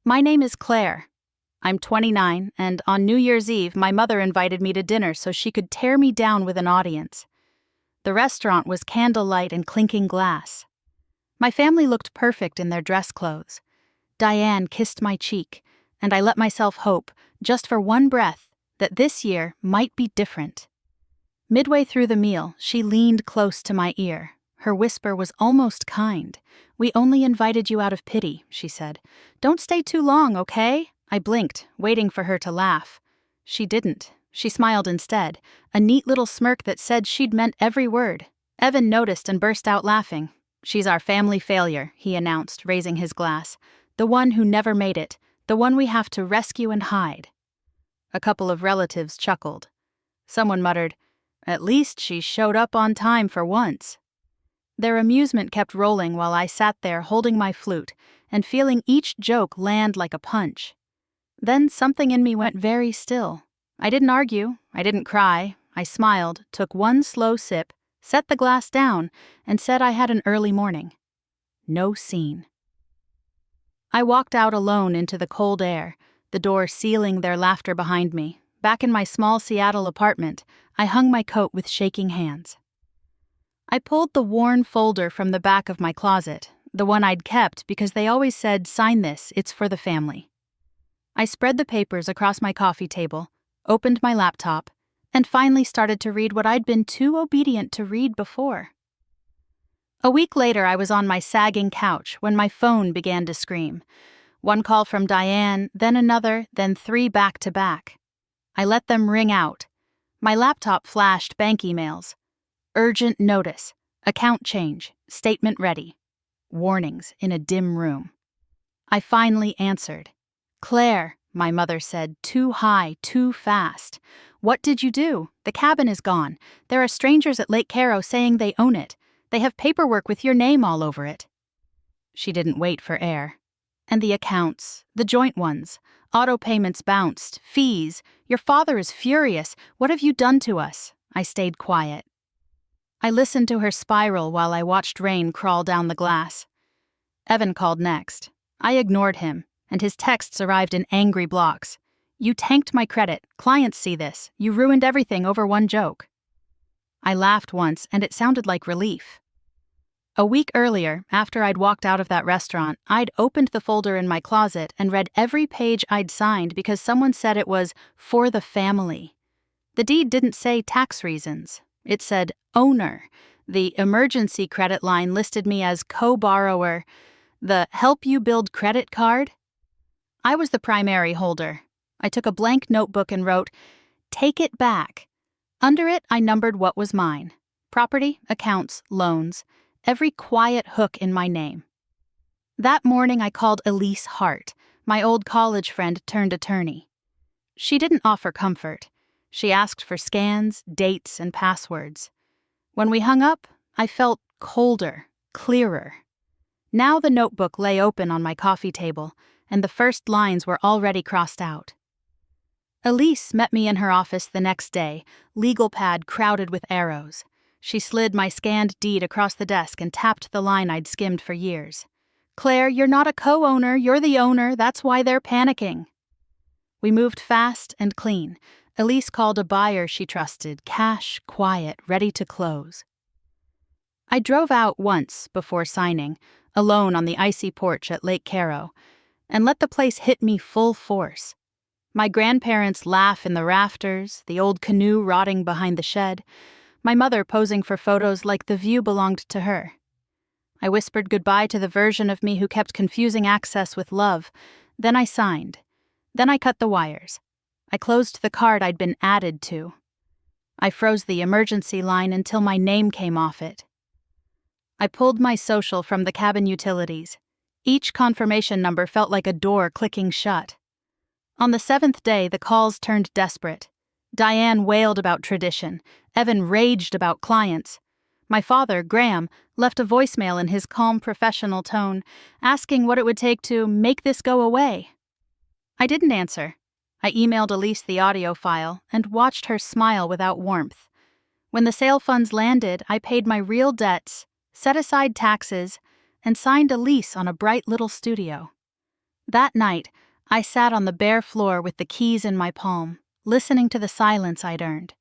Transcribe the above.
My name is Claire. I'm 29, and on New Year's Eve, my mother invited me to dinner so she could tear me down with an audience. The restaurant was candlelight and clinking glass. My family looked perfect in their dress clothes. Diane kissed my cheek, and I let myself hope, just for one breath, that this year might be different. Midway through the meal, she leaned close to my ear. Her whisper was almost kind. "We only invited you out of pity," she said. "Don't stay too long, okay?" I blinked, waiting for her to laugh. She didn't. She smiled instead, a neat little smirk that said she'd meant every word. Evan noticed and burst out laughing. "She's our family failure," he announced, raising his glass. "The one who never made it, the one we have to rescue and hide." A couple of relatives chuckled. Someone muttered, "At least she showed up on time for once." Their amusement kept rolling while I sat there holding my flute and feeling each joke land like a punch. Then something in me went very still. I didn't argue, I didn't cry. I smiled, took one slow sip, set the glass down, and said I had an early morning. No scene. I walked out alone into the cold air, the door sealing their laughter behind me. Back in my small Seattle apartment, I hung my coat with shaking hands. I pulled the worn folder from the back of my closet, the one I'd kept because they always said, "Sign this, it's for the family." I spread the papers across my coffee table, opened my laptop, and finally started to read what I'd been too obedient to read before. A week later, I was on my sagging couch when my phone began to scream. One call from Diane, then another, then 3 back-to-back. I let them ring out. My laptop flashed bank emails. Urgent notice, account change, statement ready. Warnings in a dim room. I finally answered. "Claire," my mother said, "too high, too fast. What did you do? The cabin is gone. There are strangers at Lake Caro saying they own it. They have paperwork with your name all over it." She didn't wait for air. "And the accounts, the joint ones. Auto payments bounced, fees. Your father is furious. What have you done to us?" I stayed quiet. I listened to her spiral while I watched rain crawl down the glass. Evan called next. I ignored him, and his texts arrived in angry blocks. "You tanked my credit. Clients see this. You ruined everything over one joke." I laughed once, and it sounded like relief. A week earlier, after I'd walked out of that restaurant, I'd opened the folder in my closet and read every page I'd signed because someone said it was for the family. The deed didn't say tax reasons. It said owner. The emergency credit line listed me as co-borrower. The help you build credit card? I was the primary holder. I took a blank notebook and wrote, "Take it back." Under it, I numbered what was mine. Property, accounts, loans. Every quiet hook in my name. That morning I called Elise Hart, my old college friend turned attorney. She didn't offer comfort. She asked for scans, dates, and passwords. When we hung up, I felt colder, clearer. Now the notebook lay open on my coffee table, and the first lines were already crossed out. Elise met me in her office the next day, legal pad crowded with arrows. She slid my scanned deed across the desk and tapped the line I'd skimmed for years. "Claire, you're not a co-owner, you're the owner, that's why they're panicking." We moved fast and clean. Elise called a buyer she trusted, cash, quiet, ready to close. I drove out once before signing, alone on the icy porch at Lake Caro, and let the place hit me full force. My grandparents' laugh in the rafters, the old canoe rotting behind the shed, my mother posing for photos like the view belonged to her. I whispered goodbye to the version of me who kept confusing access with love. Then I signed. Then I cut the wires. I closed the card I'd been added to. I froze the emergency line until my name came off it. I pulled my social from the cabin utilities. Each confirmation number felt like a door clicking shut. On the 7th day, the calls turned desperate. Diane wailed about tradition. Evan raged about clients. My father, Graham, left a voicemail in his calm professional tone, asking what it would take to make this go away. I didn't answer. I emailed Elise the audio file and watched her smile without warmth. When the sale funds landed, I paid my real debts, set aside taxes, and signed a lease on a bright little studio. That night, I sat on the bare floor with the keys in my palm, listening to the silence I'd earned.